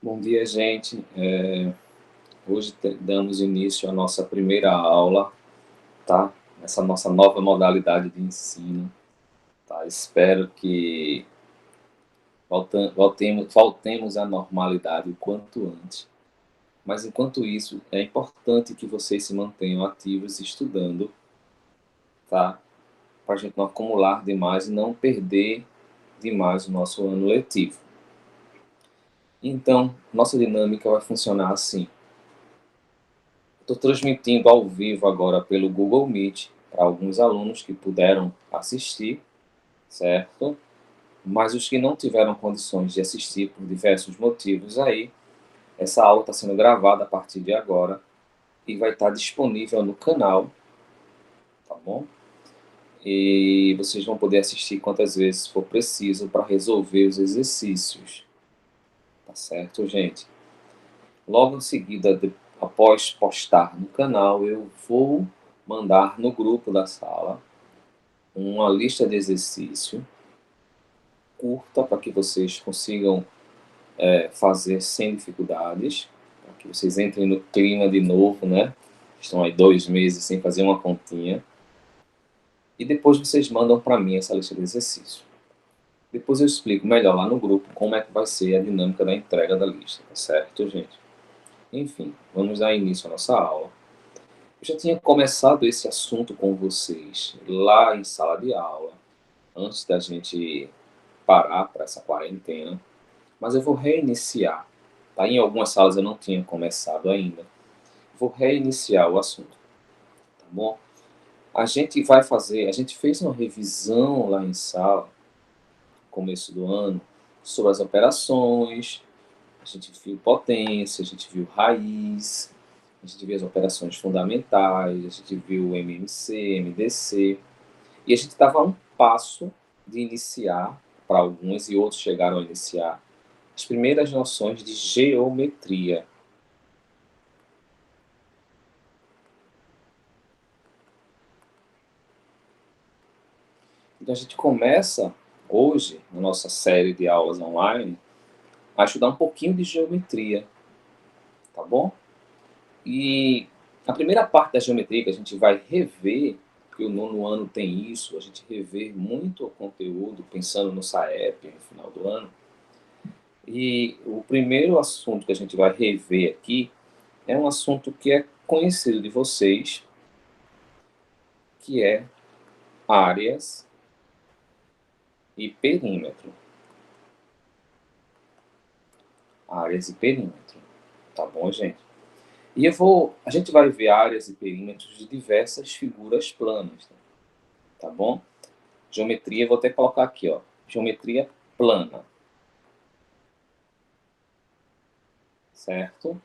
Bom dia, gente. Hoje damos início à nossa primeira aula, tá? Essa nossa nova modalidade de ensino, tá? Espero que voltemos à normalidade o quanto antes. Mas, enquanto isso, é importante que vocês se mantenham ativos estudando, tá? Para a gente não acumular demais e não perder demais o nosso ano letivo. Então, nossa dinâmica vai funcionar assim. Estou transmitindo ao vivo agora pelo Google Meet para alguns alunos que puderam assistir, certo? Mas os que não tiveram condições de assistir por diversos motivos aí, essa aula está sendo gravada a partir de agora e vai estar disponível no canal, tá bom? E vocês vão poder assistir quantas vezes for preciso para resolver os exercícios, tá certo, gente? Logo em seguida, após postar no canal, eu vou mandar no grupo da sala uma lista de exercício curta para que vocês consigam fazer sem dificuldades, para que vocês entrem no clima de novo, né? Estão aí 2 meses sem fazer uma continha. E depois vocês mandam para mim essa lista de exercício. Depois eu explico melhor lá no grupo como é que vai ser a dinâmica da entrega da lista, tá certo, gente? Enfim, vamos dar início à nossa aula. Eu já tinha começado esse assunto com vocês lá em sala de aula, antes da gente parar para essa quarentena, mas eu vou reiniciar. Tá? Em algumas salas eu não tinha começado ainda. Vou reiniciar o assunto, tá bom? A gente fez uma revisão lá em sala, no começo do ano, sobre as operações, a gente viu potência, a gente viu raiz, a gente viu as operações fundamentais, a gente viu o MMC, MDC, e a gente estava a um passo de iniciar, para alguns, e outros chegaram a iniciar, as primeiras noções de geometria. Então a gente começa hoje, na nossa série de aulas online, a estudar um pouquinho de geometria, tá bom? E a primeira parte da geometria que a gente vai rever, porque o nono ano tem isso, a gente rever muito o conteúdo, pensando no SAEP no final do ano. E o primeiro assunto que a gente vai rever aqui é um assunto que é conhecido de vocês, que é áreas e perímetro. Áreas e perímetro. Tá bom, gente? E a gente vai ver áreas e perímetros de diversas figuras planas, tá bom? Geometria, vou até colocar aqui, ó, geometria plana, certo?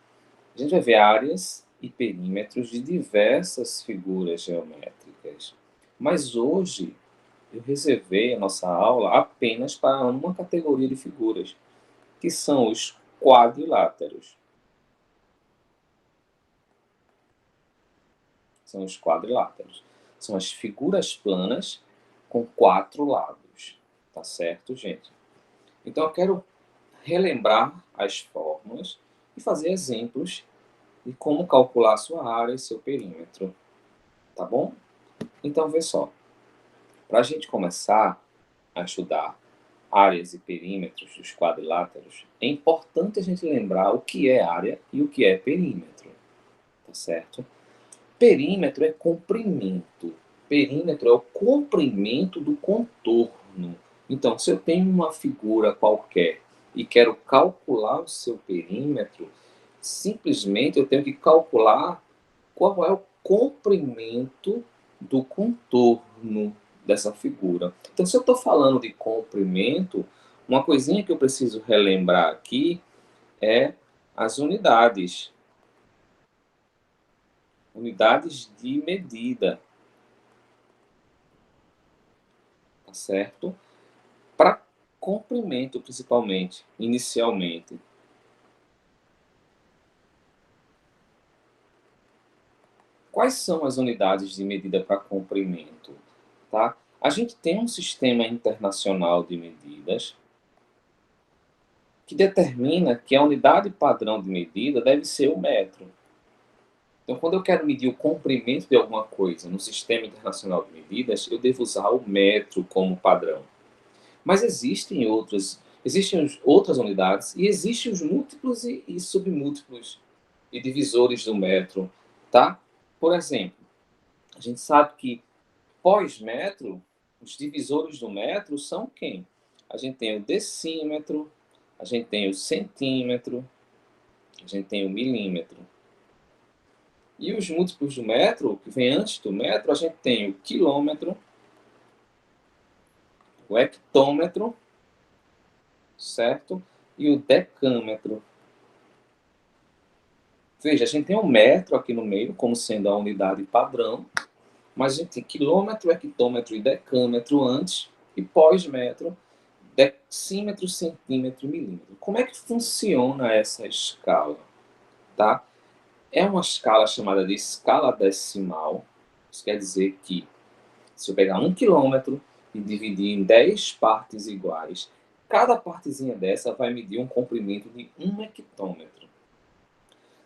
A gente vai ver áreas e perímetros de diversas figuras geométricas. Mas hoje eu reservei a nossa aula apenas para uma categoria de figuras, que são os quadriláteros. São os quadriláteros. São as figuras planas com 4 lados. Tá certo, gente? Então eu quero relembrar as fórmulas e fazer exemplos de como calcular sua área e seu perímetro. Tá bom? Então, vê só. Para a gente começar a estudar áreas e perímetros dos quadriláteros, é importante a gente lembrar o que é área e o que é perímetro. Tá certo? Perímetro é comprimento. Perímetro é o comprimento do contorno. Então, se eu tenho uma figura qualquer e quero calcular o seu perímetro, simplesmente eu tenho que calcular qual é o comprimento do contorno dessa figura. Então, se eu estou falando de comprimento, uma coisinha que eu preciso relembrar aqui é as unidades. Unidades de medida. Tá certo? Para comprimento, principalmente, inicialmente. Quais são as unidades de medida para comprimento? Tá? A gente tem um sistema internacional de medidas que determina que a unidade padrão de medida deve ser o metro. Então, quando eu quero medir o comprimento de alguma coisa no Sistema Internacional de Medidas, eu devo usar o metro como padrão. Mas existem outras unidades e existem os múltiplos e submúltiplos e divisores do metro, tá? Por exemplo, a gente sabe que pós-metro, os divisores do metro são quem? A gente tem o decímetro, a gente tem o centímetro, a gente tem o milímetro. E os múltiplos do metro, que vem antes do metro, a gente tem o quilômetro, o hectômetro, certo? E o decâmetro. Veja, a gente tem o metro aqui no meio, como sendo a unidade padrão, mas a gente tem quilômetro, hectômetro e decâmetro antes, e pós-metro, decímetro, centímetro e milímetro. Como é que funciona essa escala? Tá? É uma escala chamada de escala decimal. Isso quer dizer que, se eu pegar 1 quilômetro e dividir em 10 partes iguais, cada partezinha dessa vai medir um comprimento de 1 hectômetro.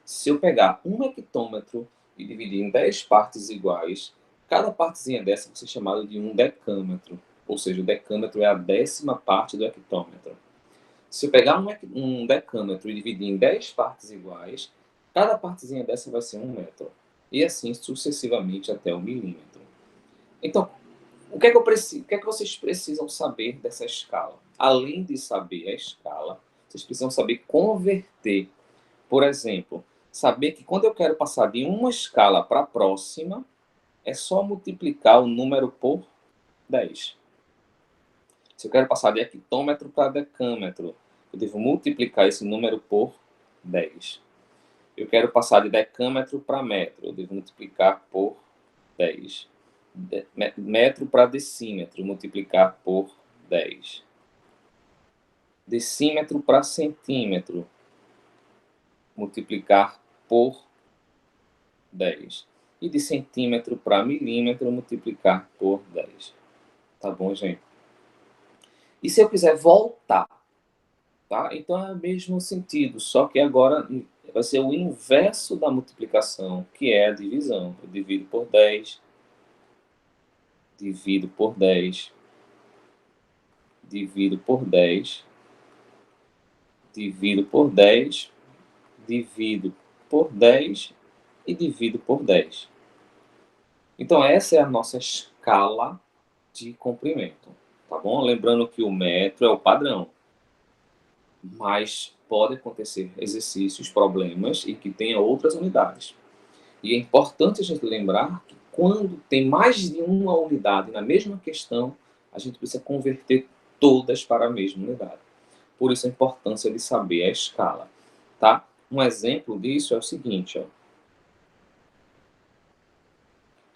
Se eu pegar 1 hectômetro e dividir em 10 partes iguais, cada partezinha dessa vai ser chamada de um decâmetro. Ou seja, o decâmetro é a 10ª parte do hectômetro. Se eu pegar um decâmetro e dividir em 10 partes iguais, cada partezinha dessa vai ser 1 metro. E assim sucessivamente até o milímetro. Então, o que é que vocês precisam saber dessa escala? Além de saber a escala, vocês precisam saber converter. Por exemplo, saber que quando eu quero passar de uma escala para a próxima, é só multiplicar o número por 10. Se eu quero passar de hectômetro para decâmetro, eu devo multiplicar esse número por 10. Eu quero passar de decâmetro para metro, eu devo multiplicar por 10. Metro para decímetro, multiplicar por 10. Decímetro para centímetro, multiplicar por 10. E de centímetro para milímetro, multiplicar por 10. Tá bom, gente? E se eu quiser voltar, tá? Então é o mesmo sentido, só que agora vai ser o inverso da multiplicação, que é a divisão. Eu divido por 10, divido por 10, divido por 10, divido por 10, divido por 10 e divido por 10. Então essa é a nossa escala de comprimento, tá bom? Lembrando que o metro é o padrão, mas pode acontecer exercícios, problemas e que tenha outras unidades. E é importante a gente lembrar que quando tem mais de uma unidade na mesma questão, a gente precisa converter todas para a mesma unidade. Por isso a importância de saber a escala, tá? Um exemplo disso é o seguinte, ó.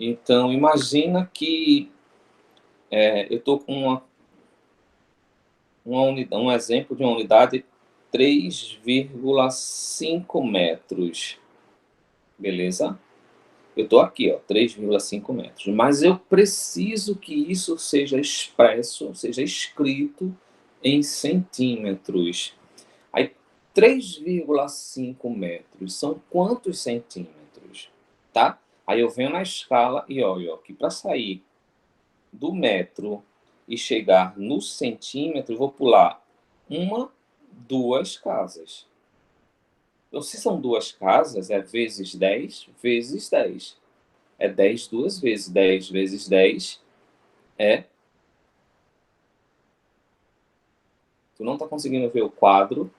Então, imagina que eu estou com um exemplo de uma unidade 3,5 metros, beleza? Eu estou aqui, ó, 3,5 metros, mas eu preciso que isso seja expresso, seja escrito em centímetros. Aí, 3,5 metros são quantos centímetros? Tá? Aí eu venho na escala e olho que para sair do metro e chegar no centímetro, eu vou pular uma, duas casas. Então, se são duas casas, é vezes 10 vezes 10. É 10 duas vezes. 10 vezes 10 é... Tu não está conseguindo ver o quadro,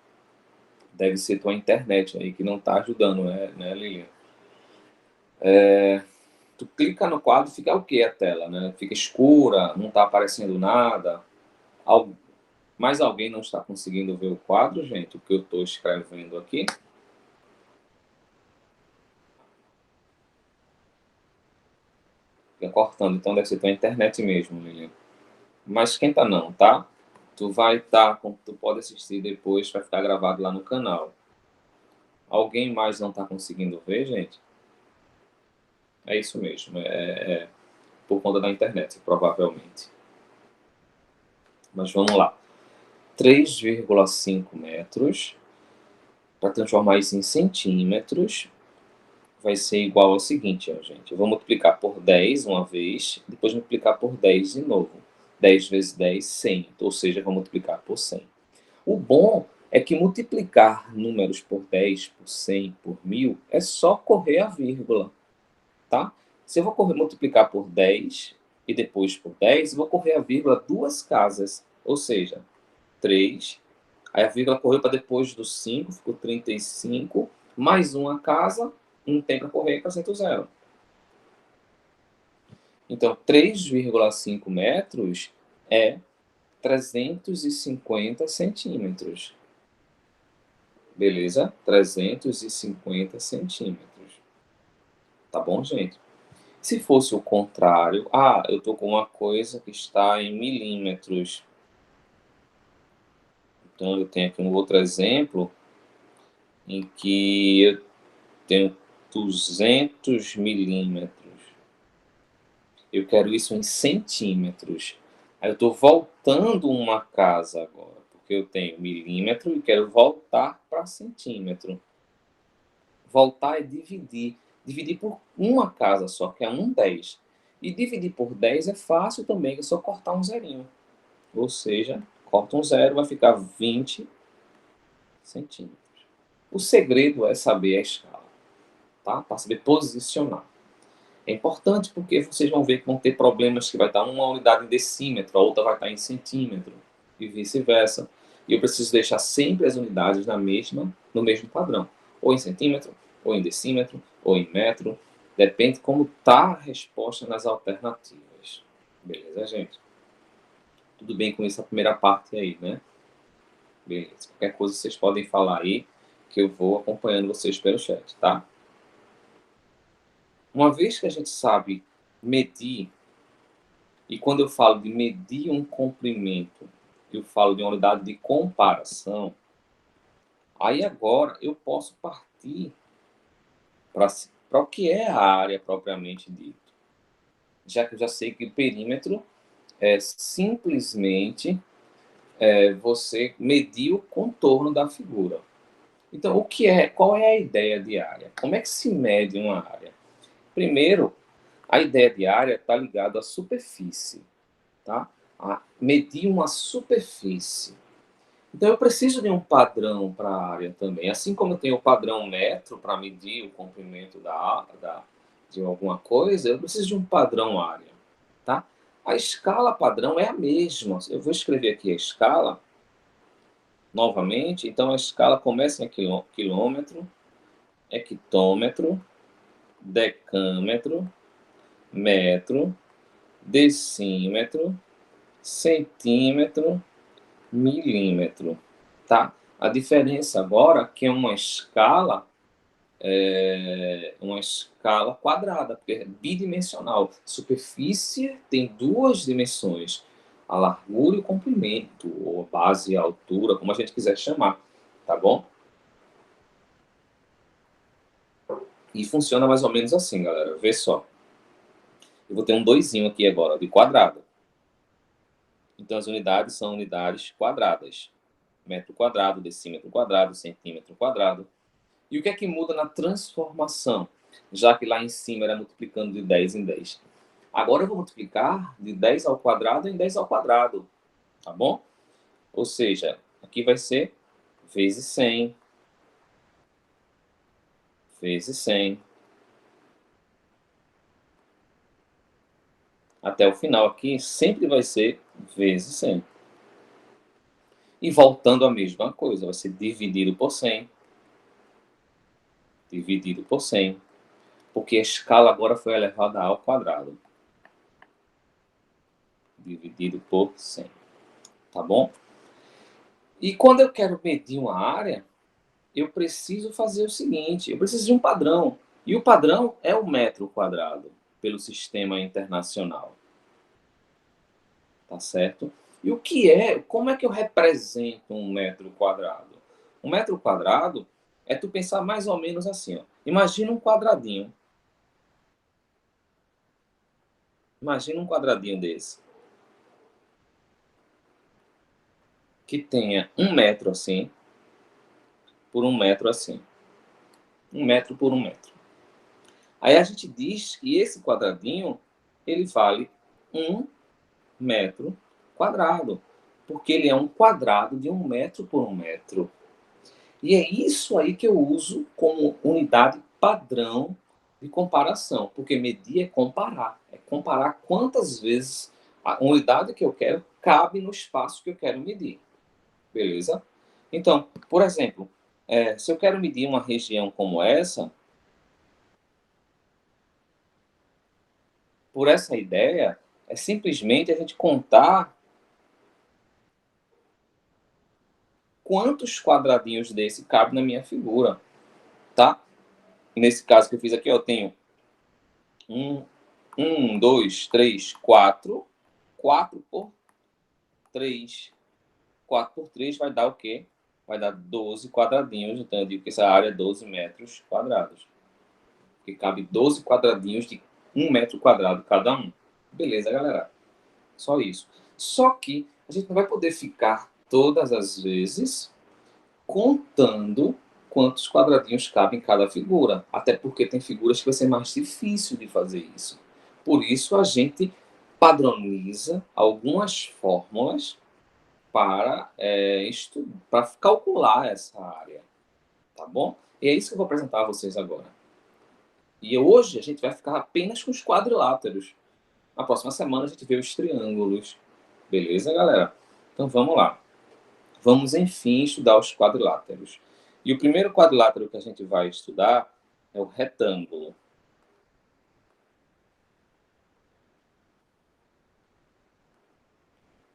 deve ser tua internet aí que não está ajudando, né, Lilian? Tu clica no quadro, fica o quê a tela, né? Fica escura, não está aparecendo nada. Mais alguém não está conseguindo ver o quadro, gente? O que eu estou escrevendo aqui? Fica cortando, então deve ser tua internet mesmo, Lilian. Mas esquenta não, tá? Tu vai estar, tu pode assistir depois, vai ficar gravado lá no canal. Alguém mais não está conseguindo ver, gente? É isso mesmo, é por conta da internet, provavelmente. Mas vamos lá. 3,5 metros. Para transformar isso em centímetros, vai ser igual ao seguinte, ó, gente. Eu vou multiplicar por 10 uma vez, depois multiplicar por 10 de novo. 10 vezes 10, 100. Ou seja, eu vou multiplicar por 100. O bom é que multiplicar números por 10, por 100, por 1000, é só correr a vírgula, tá? Se eu vou multiplicar por 10 e depois por 10, eu vou correr a vírgula duas casas, ou seja, 3. Aí a vírgula correu para depois do 5, ficou 35, mais uma casa, não tem para correr, acrescenta o zero. Então, 3,5 metros é 350 centímetros. Beleza? 350 centímetros. Tá bom, gente? Se fosse o contrário, eu estou com uma coisa que está em milímetros. Então, eu tenho aqui um outro exemplo em que eu tenho 200 milímetros. Eu quero isso em centímetros. Aí eu estou voltando uma casa agora, porque eu tenho milímetro e quero voltar para centímetro. Voltar é dividir. Dividir por uma casa só, que é 1/10. E dividir por 10 é fácil também, é só cortar um zerinho. Ou seja, corta um zero, vai ficar 20 centímetros. O segredo é saber a escala, tá? Para saber posicionar. É importante porque vocês vão ver que vão ter problemas que vai estar uma unidade em decímetro, a outra vai estar em centímetro, e vice-versa. E eu preciso deixar sempre as unidades no mesmo padrão. Ou em centímetro, ou em decímetro, ou em metro. Depende como está a resposta nas alternativas. Beleza, gente? Tudo bem com essa primeira parte aí, né? Beleza. Qualquer coisa vocês podem falar aí, que eu vou acompanhando vocês pelo chat, tá? Uma vez que a gente sabe medir, e quando eu falo de medir um comprimento, eu falo de uma unidade de comparação, aí agora eu posso partir para o que é a área propriamente dita. Já que eu já sei que o perímetro é simplesmente você medir o contorno da figura. Então, qual é a ideia de área? Como é que se mede uma área? Primeiro, a ideia de área está ligada à superfície, tá? A medir uma superfície. Então, eu preciso de um padrão para a área também. Assim como eu tenho o padrão metro para medir o comprimento de alguma coisa, eu preciso de um padrão área, tá? A escala padrão é a mesma. Eu vou escrever aqui a escala novamente. Então, a escala começa em quilômetro, hectômetro, decâmetro, metro, decímetro, centímetro, milímetro, tá? A diferença agora é que é uma escala quadrada, porque é bidimensional. Superfície tem duas dimensões, a largura e o comprimento, ou a base e a altura, como a gente quiser chamar, tá bom? E funciona mais ou menos assim, galera. Vê só. Eu vou ter um 2 aqui agora, de quadrado. Então, as unidades são unidades quadradas. Metro quadrado, decímetro quadrado, centímetro quadrado. E o que é que muda na transformação? Já que lá em cima era multiplicando de 10 em 10. Agora eu vou multiplicar de 10 ao quadrado em 10 ao quadrado. Tá bom? Ou seja, aqui vai ser vezes 100, vezes 100. Até o final aqui sempre vai ser vezes 100. E voltando a mesma coisa, vai ser dividido por 100. Dividido por 100. Porque a escala agora foi elevada ao quadrado. Dividido por 100. Tá bom? E quando eu quero medir uma área, eu preciso fazer o seguinte, eu preciso de um padrão. E o padrão é o metro quadrado, pelo sistema internacional. Tá certo? E como é que eu represento um metro quadrado? Um metro quadrado é tu pensar mais ou menos assim, ó. Imagina um quadradinho. Imagina um quadradinho desse. que tenha 1 metro assim, por 1 metro assim. 1 metro por 1 metro. Aí a gente diz que esse quadradinho, ele vale 1 metro quadrado, porque ele é um quadrado de 1 metro por 1 metro. E é isso aí que eu uso como unidade padrão de comparação, porque medir é comparar quantas vezes a unidade que eu quero cabe no espaço que eu quero medir, beleza? Então, por exemplo, se eu quero medir uma região como essa, por essa ideia, é simplesmente a gente contar quantos quadradinhos desse cabe na minha figura, tá? Nesse caso que eu fiz aqui, eu tenho 2, 3, 4. 4 por 3. 4 por 3 vai dar o quê? Vai dar 12 quadradinhos. Então, eu digo que essa área é 12 metros quadrados. Porque cabe 12 quadradinhos de 1 metro quadrado cada um. Beleza, galera? Só isso. Só que a gente não vai poder ficar todas as vezes contando quantos quadradinhos cabem em cada figura. Até porque tem figuras que vai ser mais difícil de fazer isso. Por isso, a gente padroniza algumas fórmulas para, para calcular essa área. Tá bom? E é isso que eu vou apresentar a vocês agora. E hoje a gente vai ficar apenas com os quadriláteros. Na próxima semana a gente vê os triângulos. Beleza, galera? Então vamos lá. Vamos, enfim, estudar os quadriláteros. E o primeiro quadrilátero que a gente vai estudar é o retângulo.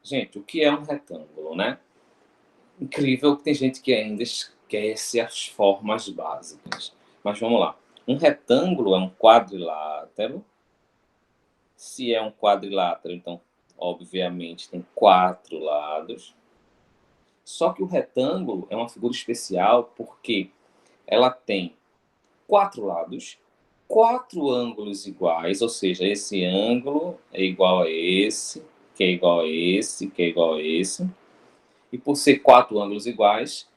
Gente, o que é um retângulo, né? Incrível que tem gente que ainda esquece as formas básicas. Mas vamos lá. Um retângulo é um quadrilátero. Se é um quadrilátero, então, obviamente, tem 4 lados. Só que o retângulo é uma figura especial porque ela tem 4 lados, 4 ângulos iguais, ou seja, esse ângulo é igual a esse, que é igual a esse, que é igual a esse. E por ser 4 ângulos iguais,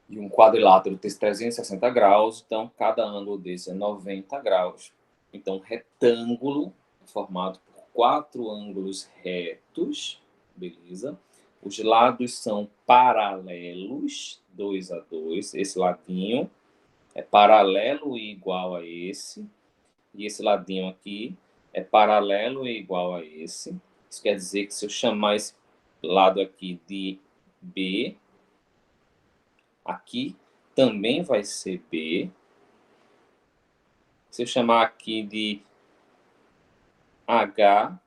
e um quadrilátero ter 360 graus, então cada ângulo desse é 90 graus. Então, retângulo é formado por 4 ângulos retos, beleza? Os lados são paralelos, 2 a 2. Esse ladinho é paralelo e igual a esse. E esse ladinho aqui é paralelo e igual a esse. Isso quer dizer que se eu chamar esse lado aqui de B, aqui também vai ser B. Se eu chamar aqui de H,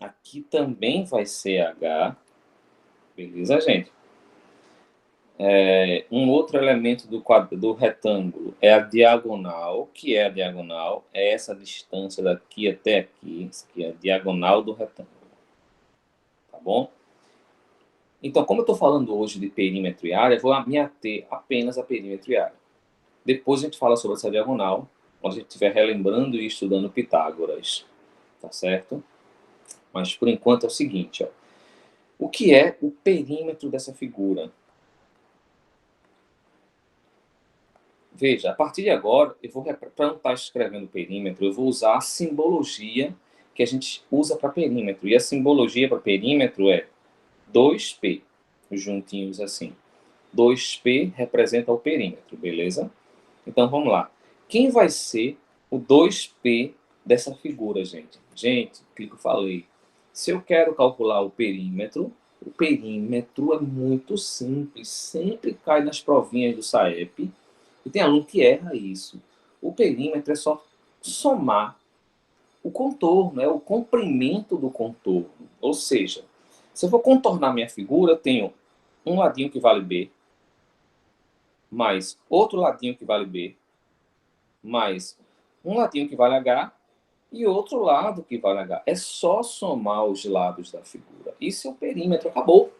aqui também vai ser H. Beleza, gente? Um outro elemento do retângulo é a diagonal. O que é a diagonal? É essa distância daqui até aqui. Isso aqui é a diagonal do retângulo. Tá bom? Então, como eu estou falando hoje de perímetro e área, vou me ater apenas a perímetro e área. Depois a gente fala sobre essa diagonal, quando a gente estiver relembrando e estudando Pitágoras. Tá certo? Mas, por enquanto, é o seguinte. Ó. O que é o perímetro dessa figura? Veja, a partir de agora, para não estar escrevendo perímetro, eu vou usar a simbologia que a gente usa para perímetro. E a simbologia para perímetro é 2P, juntinhos assim. 2P representa o perímetro, beleza? Então, vamos lá. Quem vai ser o 2P dessa figura, gente? Gente, o que eu falei? Se eu quero calcular o perímetro é muito simples. Sempre cai nas provinhas do SAEP. E tem aluno que erra isso. O perímetro é só somar o contorno, é o comprimento do contorno. Ou seja, se eu for contornar minha figura, eu tenho um ladinho que vale B, mais outro ladinho que vale B, mais um ladinho que vale H e outro lado que vale H. É só somar os lados da figura. Isso é o perímetro, acabou.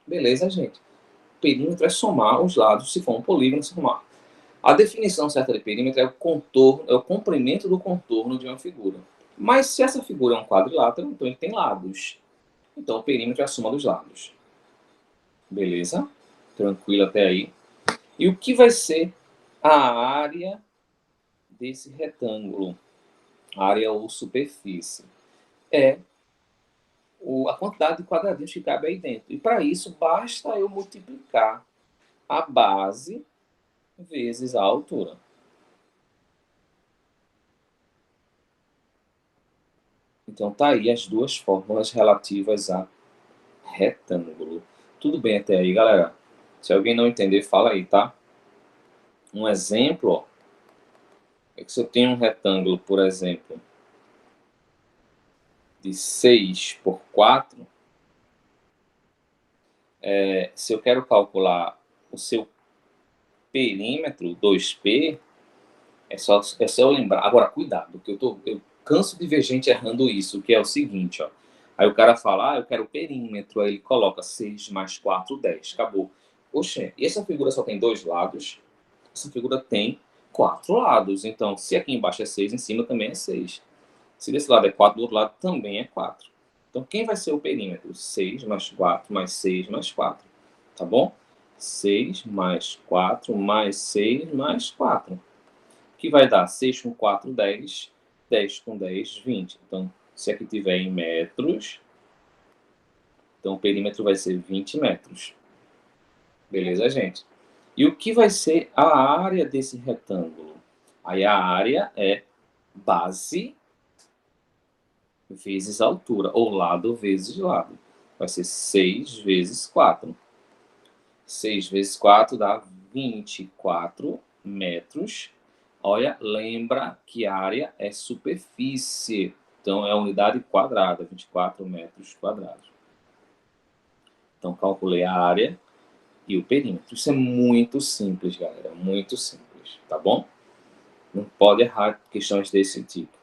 Beleza, gente? O perímetro é somar os lados, se for um polígono, somar. A definição certa de perímetro é o contorno, é o comprimento do contorno de uma figura. Mas se essa figura é um quadrilátero, então ele tem lados. Então, o perímetro é a soma dos lados. Beleza? Tranquilo até aí. E o que vai ser a área desse retângulo? Área ou superfície. É a quantidade de quadradinhos que cabe aí dentro. E para isso, basta eu multiplicar a base vezes a altura. Então, tá aí as duas fórmulas relativas a retângulo. Tudo bem até aí, galera? Se alguém não entender, fala aí, tá? Um exemplo, ó, é que se eu tenho um retângulo, por exemplo, de 6 por 4, se eu quero calcular o seu perímetro, 2P, é só eu lembrar. Agora, cuidado, que eu canso de ver gente errando isso, que é o seguinte, ó. Aí o cara fala, eu quero o perímetro, aí ele coloca 6 mais 4, 10, acabou. Oxe, e essa figura só tem 2 lados? Essa figura tem 4 lados. Então, se aqui embaixo é 6, em cima também é 6. Se desse lado é 4, do outro lado também é 4. Então, quem vai ser o perímetro? 6 mais 4 mais 6 mais 4. Tá bom? 6 mais 4 mais 6 mais 4. Que vai dar 6 com 4, 10. 10 com 10, 20. Então, se aqui tiver em metros, então o perímetro vai ser 20 metros. Beleza, gente? E o que vai ser a área desse retângulo? Aí a área é base vezes altura, ou lado vezes lado. Vai ser 6 vezes 4. 6 vezes 4 dá 24 metros. Olha, lembra que a área é superfície. Então, é a unidade quadrada, 24 metros quadrados. Então, calculei a área e o perímetro. Isso é muito simples, galera. Muito simples, tá bom? Não pode errar questões desse tipo.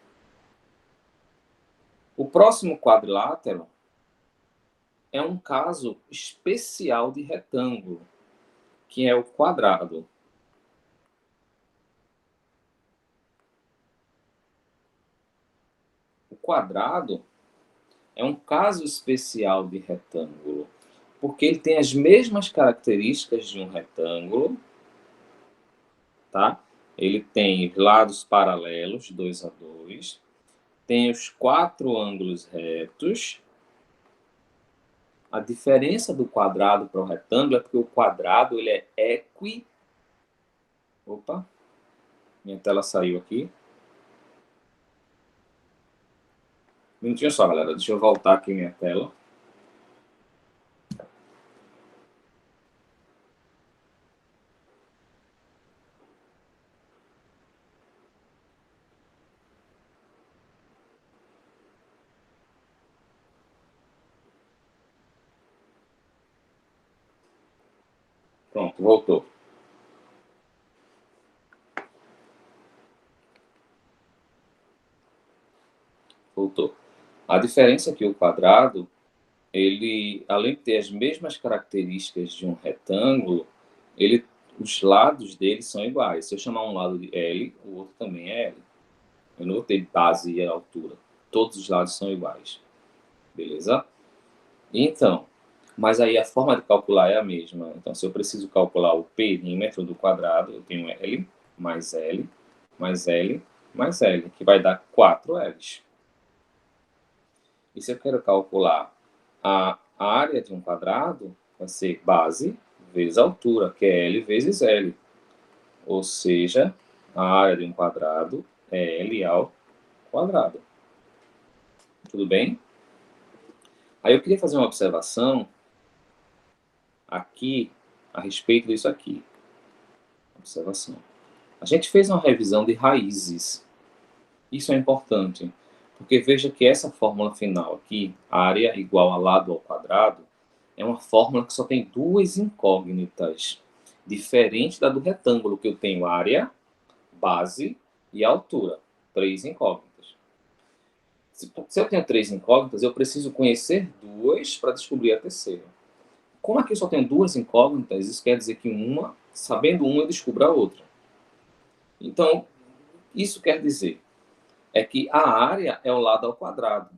O próximo quadrilátero é um caso especial de retângulo, que é o quadrado. O quadrado é um caso especial de retângulo, porque ele tem as mesmas características de um retângulo, tá? Ele tem lados paralelos, 2 a 2, tem os 4 ângulos retos. A diferença do quadrado para o retângulo é porque o quadrado ele é Opa, minha tela saiu aqui. Um minutinho só, galera. Deixa eu voltar aqui minha tela. Pronto, voltou. Voltou. A diferença é que o quadrado, ele, além de ter as mesmas características de um retângulo, os lados dele são iguais. Se eu chamar um lado de L, o outro também é L. Eu não vou ter base e altura. Todos os lados são iguais. Beleza? Então, mas aí a forma de calcular é a mesma. Então, se eu preciso calcular o perímetro do quadrado, eu tenho L mais L mais L mais L, que vai dar 4 L's. E se eu quero calcular a área de um quadrado, vai ser base vezes altura, que é L vezes L. Ou seja, a área de um quadrado é L ao quadrado. Tudo bem? Aí eu queria fazer uma observação aqui a respeito disso aqui. Observação. A gente fez uma revisão de raízes. Isso é importante, porque veja que essa fórmula final aqui, área igual a lado ao quadrado, é uma fórmula que só tem duas incógnitas, diferente da do retângulo, que eu tenho área, base e altura. 3 incógnitas. Se eu tenho 3 incógnitas, eu preciso conhecer duas para descobrir a terceira. Como aqui eu só tenho duas incógnitas, isso quer dizer que sabendo uma, eu descubro a outra. Então, isso quer dizer é que a área é o lado ao quadrado.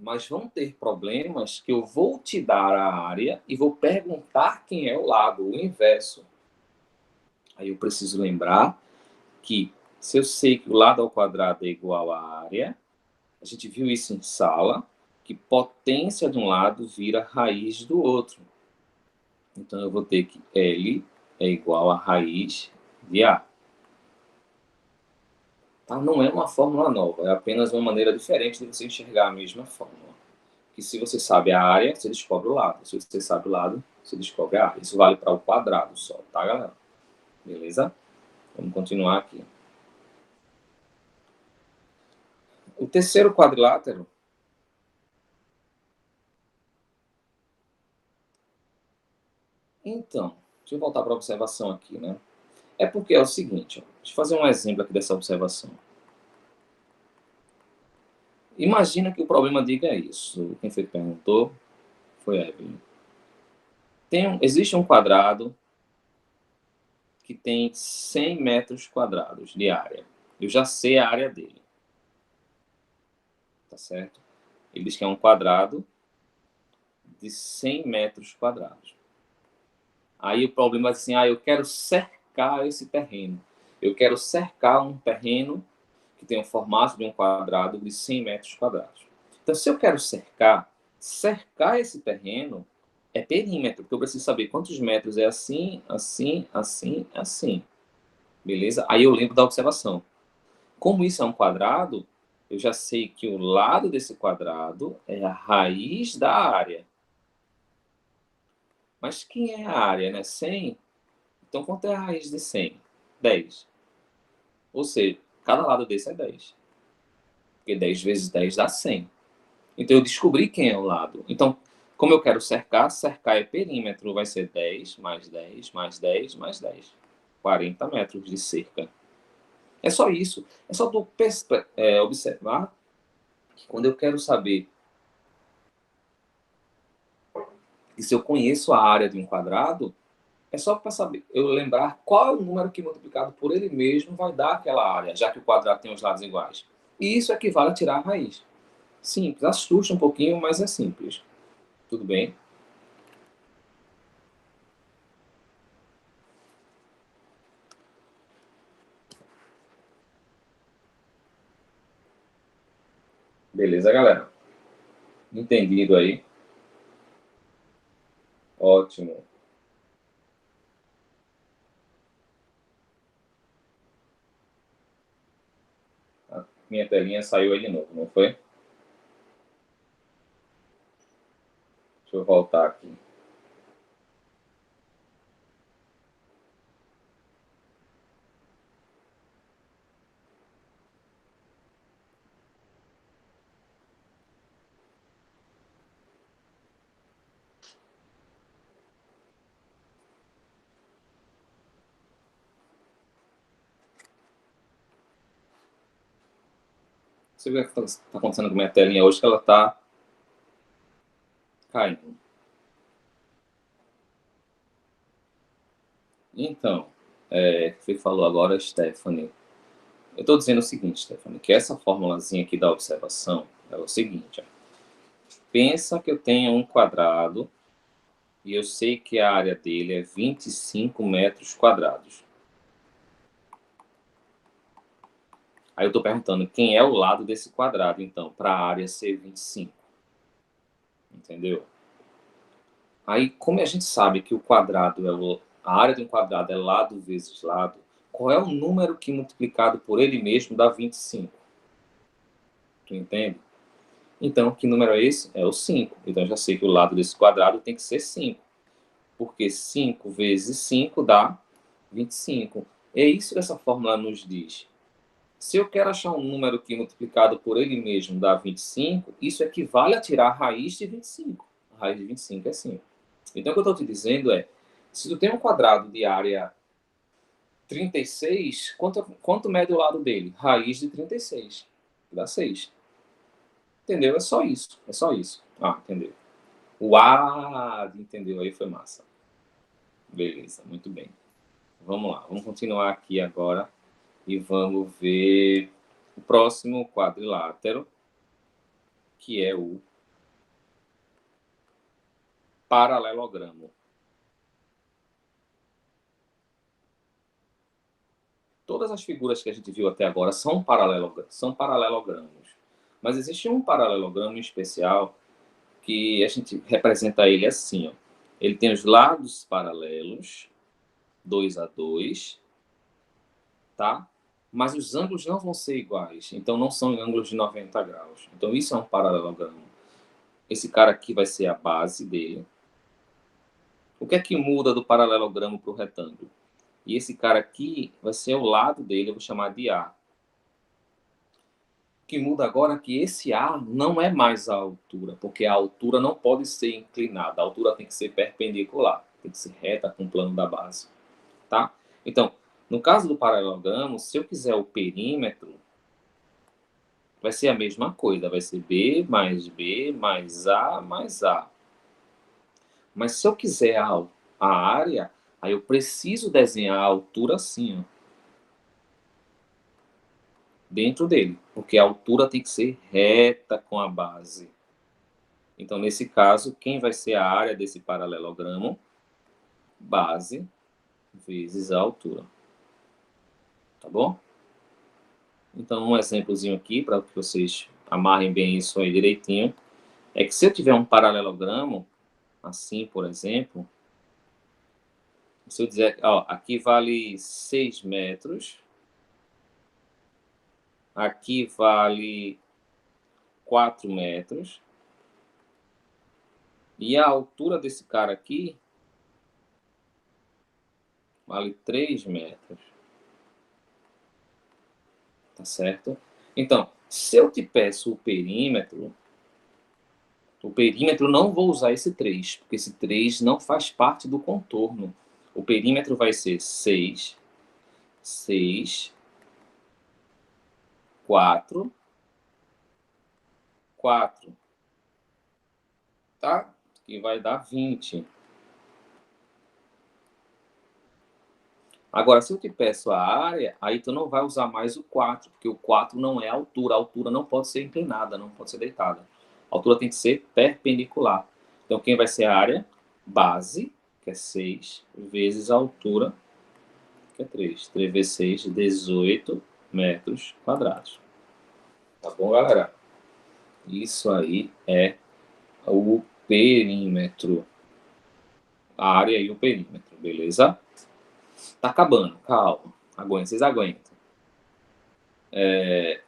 mas vão ter problemas que eu vou te dar a área e vou perguntar quem é o lado, o inverso. Aí eu preciso lembrar que se eu sei que o lado ao quadrado é igual à área, a gente viu isso em sala, que potência de um lado vira raiz do outro. Então eu vou ter que L é igual a raiz de A. Tá? Não é uma fórmula nova, é apenas uma maneira diferente de você enxergar a mesma fórmula. Que se você sabe a área, você descobre o lado. Se você sabe o lado, você descobre a área. Isso vale para o quadrado só, tá, galera? Beleza? Vamos continuar aqui. O terceiro quadrilátero. Então, deixa eu voltar para a observação aqui, né? É porque é o seguinte, ó, deixa eu fazer um exemplo aqui dessa observação. Imagina que o problema diga isso. Quem foi que perguntou foi a Evelyn. Existe um quadrado que tem 100 metros quadrados de área. Eu já sei a área dele. Tá certo? Ele diz que é um quadrado de 100 metros quadrados. Aí o problema é assim, eu quero cercar esse terreno. Eu quero cercar um terreno que tem o formato de um quadrado de 100 metros quadrados. Então, se eu quero cercar esse terreno é perímetro, porque eu preciso saber quantos metros é assim, assim, assim, assim. Beleza? Aí eu lembro da observação. Como isso é um quadrado, eu já sei que o lado desse quadrado é a raiz da área. Mas quem é a área, né? 100? Então, quanto é a raiz de 100? 10. Ou seja, cada lado desse é 10. Porque 10 vezes 10 dá 100. Então, eu descobri quem é o lado. Então, como eu quero cercar é perímetro. Vai ser 10 mais 10 mais 10 mais 10. 40 metros de cerca. É só isso. É só tu observar que quando eu quero saber que se eu conheço a área de um quadrado, é só para saber, eu lembrar qual é o número que multiplicado por ele mesmo vai dar aquela área, já que o quadrado tem os lados iguais. E isso equivale a tirar a raiz. Simples, assusta um pouquinho, mas é simples. Tudo bem? Beleza, galera? Entendido aí? Ótimo. A minha telinha saiu aí de novo, não foi? Deixa eu voltar aqui. Você vê o que está acontecendo com a minha telinha hoje, que ela está caindo. Então, você falou agora, Stephanie. Eu estou dizendo o seguinte, Stephanie, que essa formulazinha aqui da observação é o seguinte. Ó. Pensa que eu tenho um quadrado e eu sei que a área dele é 25 metros quadrados. Aí eu estou perguntando quem é o lado desse quadrado, então, para a área ser 25. Entendeu? Aí, como a gente sabe que o quadrado a área de um quadrado é lado vezes lado, qual é o número que multiplicado por ele mesmo dá 25? Tu entende? Então, que número é esse? É o 5. Então, eu já sei que o lado desse quadrado tem que ser 5. Porque 5 vezes 5 dá 25. É isso que essa fórmula nos diz. Se eu quero achar um número que multiplicado por ele mesmo dá 25, isso equivale a tirar a raiz de 25. A raiz de 25 é 5. Então, o que eu estou te dizendo é, se tu tem um quadrado de área 36, quanto mede o lado dele? Raiz de 36. Dá 6. Entendeu? É só isso. É só isso. Entendeu. O entendeu aí foi massa. Beleza, muito bem. Vamos lá, vamos continuar aqui agora e vamos ver o próximo quadrilátero, que é o paralelogramo. Todas as figuras que a gente viu até agora são paralelogramos. Mas existe um paralelogramo especial que a gente representa ele assim, ó. Ele tem os lados paralelos, 2 a 2, tá? Mas os ângulos não vão ser iguais, então não são ângulos de 90 graus. Então isso é um paralelogramo. Esse cara aqui vai ser a base dele. O que é que muda do paralelogramo para o retângulo? E esse cara aqui vai ser o lado dele, eu vou chamar de A. O que muda agora é que esse A não é mais a altura, porque a altura não pode ser inclinada, a altura tem que ser perpendicular, tem que ser reta com o plano da base, tá? Então, no caso do paralelogramo, se eu quiser o perímetro, vai ser a mesma coisa, vai ser B mais A mais A. Mas se eu quiser a área, aí eu preciso desenhar a altura assim, ó, dentro dele, porque a altura tem que ser reta com a base. Então, nesse caso, quem vai ser a área desse paralelogramo? Base vezes a altura. Tá bom? Então, um exemplozinho aqui, para que vocês amarrem bem isso aí direitinho, é que se eu tiver um paralelogramo, assim, por exemplo, se eu dizer, ó, aqui vale 6 metros, aqui vale 4 metros, e a altura desse cara aqui vale 3 metros. Tá certo? Então, se eu te peço o perímetro não vou usar esse 3, porque esse 3 não faz parte do contorno. O perímetro vai ser 6, 6, 4, 4, tá? Que vai dar 20. Agora, se eu te peço a área, aí tu não vai usar mais o 4, porque o 4 não é a altura não pode ser inclinada, não pode ser deitada. A altura tem que ser perpendicular. Então, quem vai ser a área? Base, que é 6, vezes a altura, que é 3. 3 vezes 6, 18 metros quadrados. Tá bom, galera? Isso aí é o perímetro. A área e o perímetro, beleza? Tá acabando, calma. Aguenta, vocês aguentam.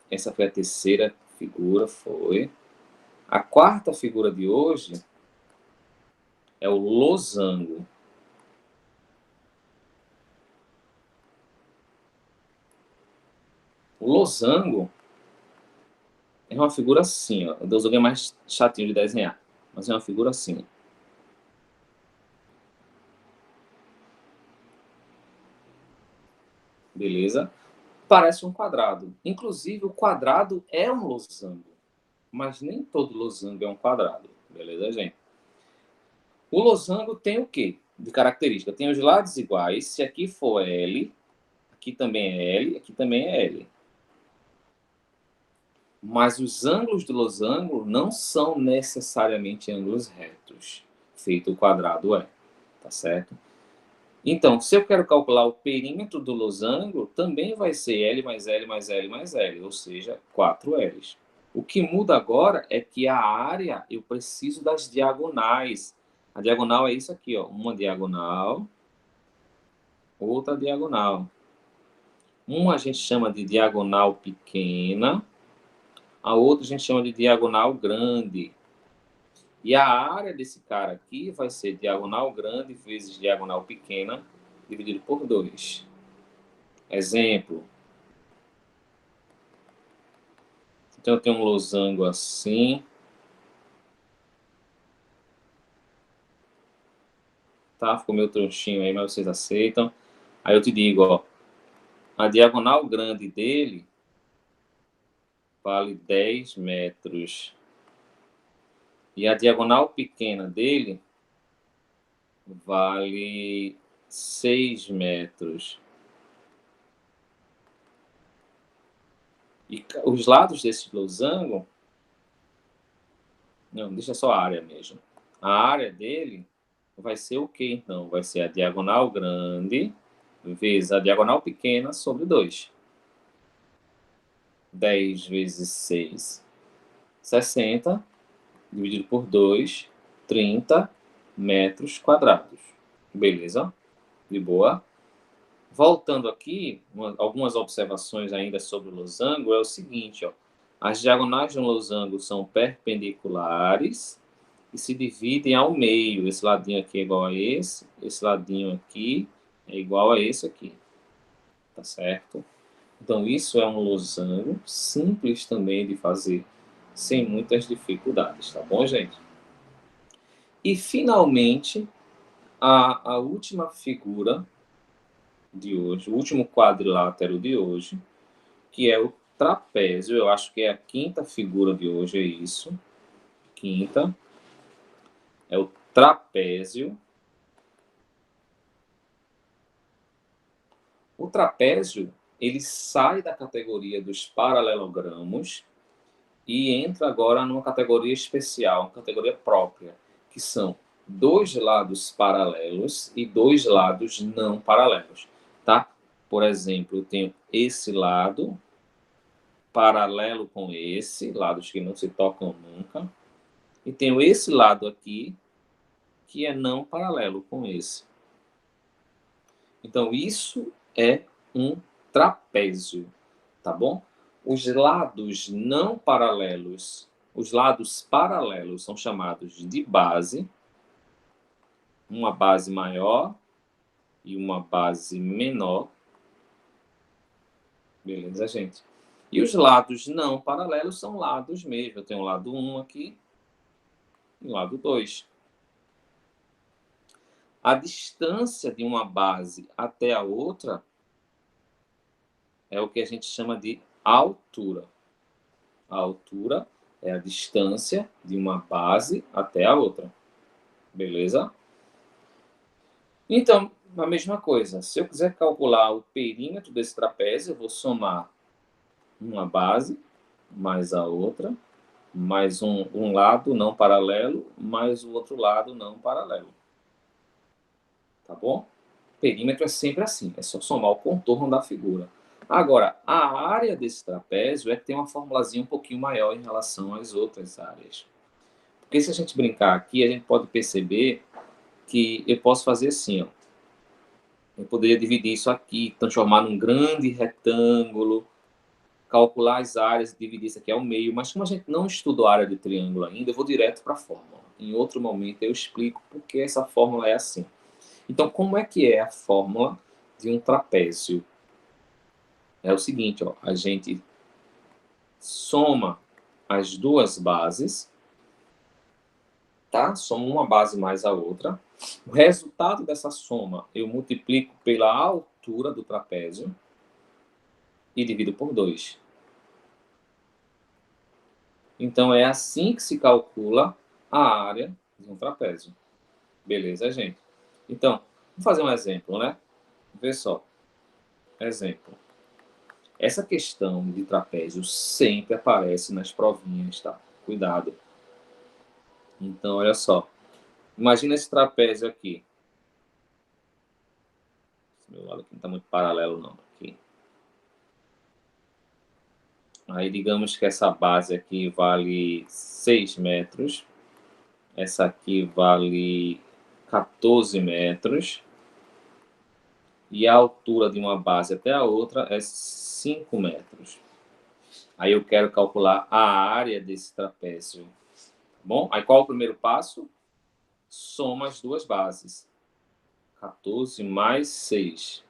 Essa foi a terceira figura, foi. A quarta figura de hoje é o losango. O losango é uma figura assim, ó. O losango é mais chatinho de desenhar, mas é uma figura assim. Beleza? Parece um quadrado. Inclusive, o quadrado é um losango, mas nem todo losango é um quadrado. Beleza, gente? O losango tem o quê de característica? Tem os lados iguais. Se aqui for L, aqui também é L, aqui também é L. Mas os ângulos do losango não são necessariamente ângulos retos, feito o quadrado é, tá certo? Então, se eu quero calcular o perímetro do losango, também vai ser L mais L mais L mais L, ou seja, 4 L's. O que muda agora é que a área, eu preciso das diagonais. A diagonal é isso aqui, ó, uma diagonal, outra diagonal. Uma a gente chama de diagonal pequena, a outra a gente chama de diagonal grande. E a área desse cara aqui vai ser diagonal grande vezes diagonal pequena, dividido por 2. Exemplo. Então, eu tenho um losango assim. Tá? Ficou meio trouxinho aí, mas vocês aceitam. Aí eu te digo, ó. A diagonal grande dele vale 10 metros. E a diagonal pequena dele vale 6 metros. E os lados desse losango... Não, deixa só a área mesmo. A área dele vai ser o quê, então? Vai ser a diagonal grande vezes a diagonal pequena sobre 2. 10 vezes 6, 60, dividido por 2, 30 metros quadrados. Beleza? De boa? Voltando aqui, algumas observações ainda sobre o losango é o seguinte, ó. As diagonais de um losango são perpendiculares e se dividem ao meio. Esse ladinho aqui é igual a esse ladinho aqui é igual a esse aqui. Tá certo? Então, isso é um losango simples também de fazer, sem muitas dificuldades, tá bom, gente? E, finalmente, a última figura de hoje, o último quadrilátero de hoje, que é o trapézio. Eu acho que é a quinta figura de hoje, é isso. Quinta. É o trapézio. O trapézio, ele sai da categoria dos paralelogramos e entra agora numa categoria especial, uma categoria própria, que são dois lados paralelos e dois lados não paralelos, tá? Por exemplo, eu tenho esse lado paralelo com esse, lados que não se tocam nunca, e tenho esse lado aqui, que é não paralelo com esse. Então, isso é um trapézio, tá bom? Os lados não paralelos, os lados paralelos são chamados de base, uma base maior e uma base menor. Beleza, gente? E os lados não paralelos são lados mesmo. Eu tenho o lado 1 aqui e o lado 2. A distância de uma base até a outra é o que a gente chama de altura. A altura é a distância de uma base até a outra. Beleza? Então, a mesma coisa. Se eu quiser calcular o perímetro desse trapézio, eu vou somar uma base mais a outra, mais um lado não paralelo, mais o outro lado não paralelo. Tá bom? Perímetro é sempre assim, é só somar o contorno da figura. Agora, a área desse trapézio é que tem uma formulazinha um pouquinho maior em relação às outras áreas. Porque se a gente brincar aqui, a gente pode perceber que eu posso fazer assim, ó. Eu poderia dividir isso aqui, transformar num grande retângulo, calcular as áreas, dividir isso aqui ao meio, mas como a gente não estudou a área do triângulo ainda, eu vou direto para a fórmula. Em outro momento eu explico por que essa fórmula é assim. Então, como é que é a fórmula de um trapézio? É o seguinte, ó, a gente soma as duas bases, tá? Soma uma base mais a outra. O resultado dessa soma eu multiplico pela altura do trapézio e divido por 2. Então, é assim que se calcula a área de um trapézio. Beleza, gente? Então, vamos fazer um exemplo, né? Vê só. Exemplo. Essa questão de trapézio sempre aparece nas provinhas, tá? Cuidado. Então, olha só. Imagina esse trapézio aqui. Esse meu lado aqui não está muito paralelo, não. Aqui. Aí, digamos que essa base aqui vale 6 metros. Essa aqui vale 14 metros. E a altura de uma base até a outra é 5 metros. Aí eu quero calcular a área desse trapézio. Bom, aí qual é o primeiro passo? Soma as duas bases. 14 mais 6.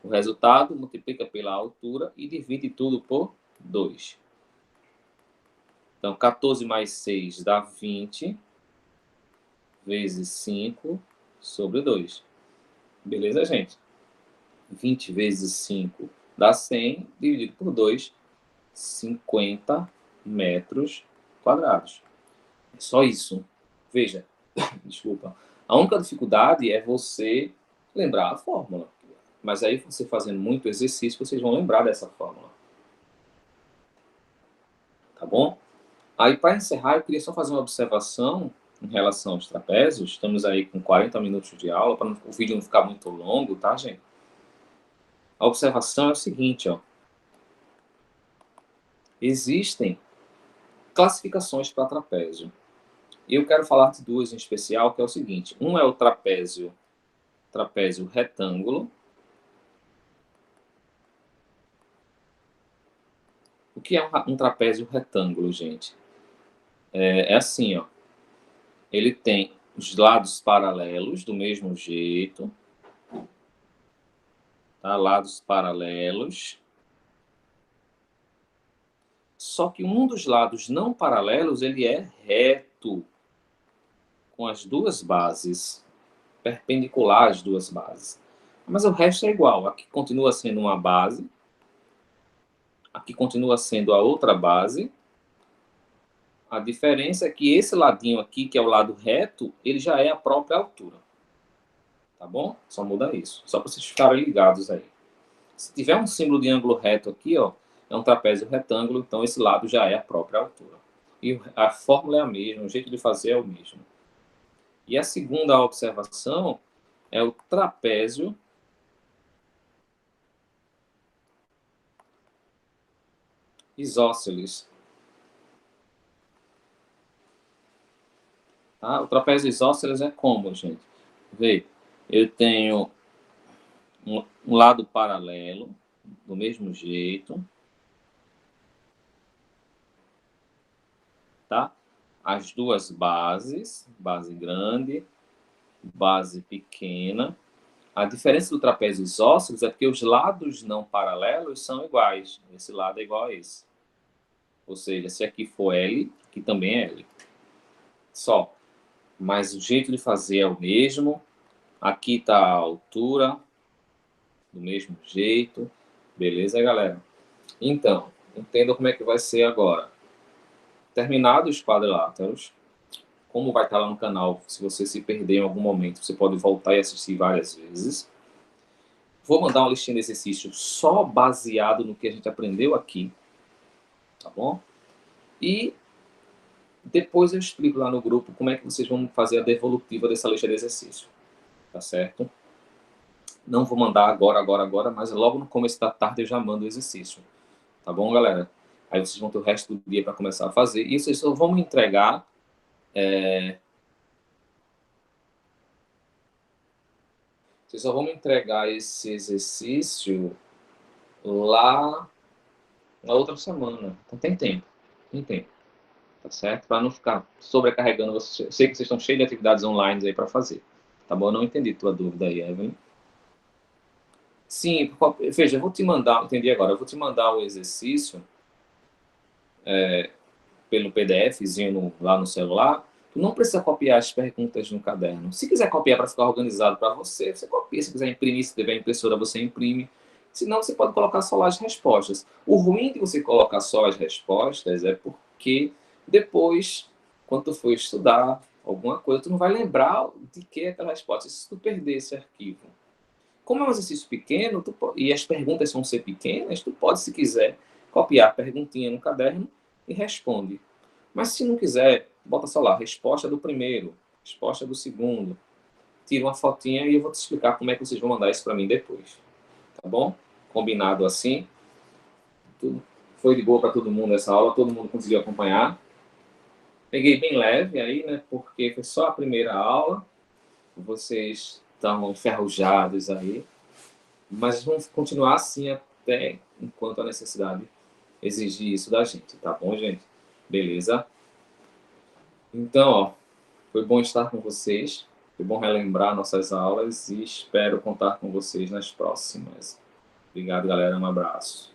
O resultado multiplica pela altura e divide tudo por 2. Então, 14 mais 6 dá 20, vezes 5 sobre 2. Beleza, gente? 20 vezes 5 dá 100, dividido por 2, 50 metros quadrados. É só isso. Veja, desculpa. A única dificuldade é você lembrar a fórmula. Mas aí, você fazendo muito exercício, vocês vão lembrar dessa fórmula. Tá bom? Aí, para encerrar, eu queria só fazer uma observação em relação aos trapézios. Estamos aí com 40 minutos de aula, para o vídeo não ficar muito longo, tá, gente? A observação é o seguinte, ó. Existem classificações para trapézio. E eu quero falar de duas em especial, que é o seguinte. Um é o trapézio retângulo. O que é um trapézio retângulo, gente? É assim, ó. Ele tem os lados paralelos do mesmo jeito. Tá? Lados paralelos. Só que um dos lados não paralelos, ele é reto, com as duas bases, perpendicular às duas bases. Mas o resto é igual. Aqui continua sendo uma base, aqui continua sendo a outra base. A diferença é que esse ladinho aqui, que é o lado reto, ele já é a própria altura. Tá bom? Só muda isso. Só para vocês ficarem ligados aí. Se tiver um símbolo de ângulo reto aqui, ó, é um trapézio retângulo, então esse lado já é a própria altura. E a fórmula é a mesma, o jeito de fazer é o mesmo. E a segunda observação é o trapézio isósceles. Tá? O trapézio isósceles é como, gente? Vê, eu tenho um lado paralelo, do mesmo jeito, tá? As duas bases, base grande, base pequena. A diferença do trapézio isósceles é porque os lados não paralelos são iguais. Esse lado é igual a esse. Ou seja, se aqui for L, aqui também é L. Só. Mas o jeito de fazer é o mesmo. Aqui está a altura, do mesmo jeito. Beleza, galera? Então, entenda como é que vai ser agora. Terminados os quadriláteros, como vai estar lá no canal, se você se perder em algum momento, você pode voltar e assistir várias vezes. Vou mandar uma listinha de exercício só baseado no que a gente aprendeu aqui, tá bom? E depois eu explico lá no grupo como é que vocês vão fazer a devolutiva dessa lista de exercício, tá certo? Não vou mandar agora, mas logo no começo da tarde eu já mando o exercício, tá bom, galera? Aí vocês vão ter o resto do dia para começar a fazer. E vocês só vão me entregar vocês só vão me entregar esse exercício lá na outra semana. Então tem tempo. Tem tempo. Tá certo? Para não ficar sobrecarregando vocês. Eu sei que vocês estão cheios de atividades online aí para fazer. Tá bom? Eu não entendi tua dúvida aí, Evelyn. Sim, veja, eu vou te mandar, entendi agora, eu vou te mandar o exercício pelo PDFzinho lá no celular. Tu não precisa copiar as perguntas no caderno. Se quiser copiar para ficar organizado para você, você copia. Se quiser imprimir, se tiver impressora, você imprime. Se não, você pode colocar só lá as respostas. O ruim de você colocar só as respostas é porque depois, quando tu for estudar alguma coisa, tu não vai lembrar de que é aquela resposta. Se tu perder esse arquivo. Como é um exercício pequeno, e as perguntas vão ser pequenas, tu pode, se quiser, copiar a perguntinha no caderno e responde. Mas se não quiser, bota só lá, resposta do primeiro, resposta do segundo. Tira uma fotinha e eu vou te explicar como é que vocês vão mandar isso para mim depois. Tá bom? Combinado assim. Tudo foi de boa para todo mundo essa aula, todo mundo conseguiu acompanhar. Peguei bem leve aí, né? Porque foi só a primeira aula. Vocês estão enferrujados aí. Mas vamos continuar assim até enquanto a necessidade exigir isso da gente, tá bom, gente? Beleza? Então, ó, foi bom estar com vocês, foi bom relembrar nossas aulas e espero contar com vocês nas próximas. Obrigado, galera, um abraço.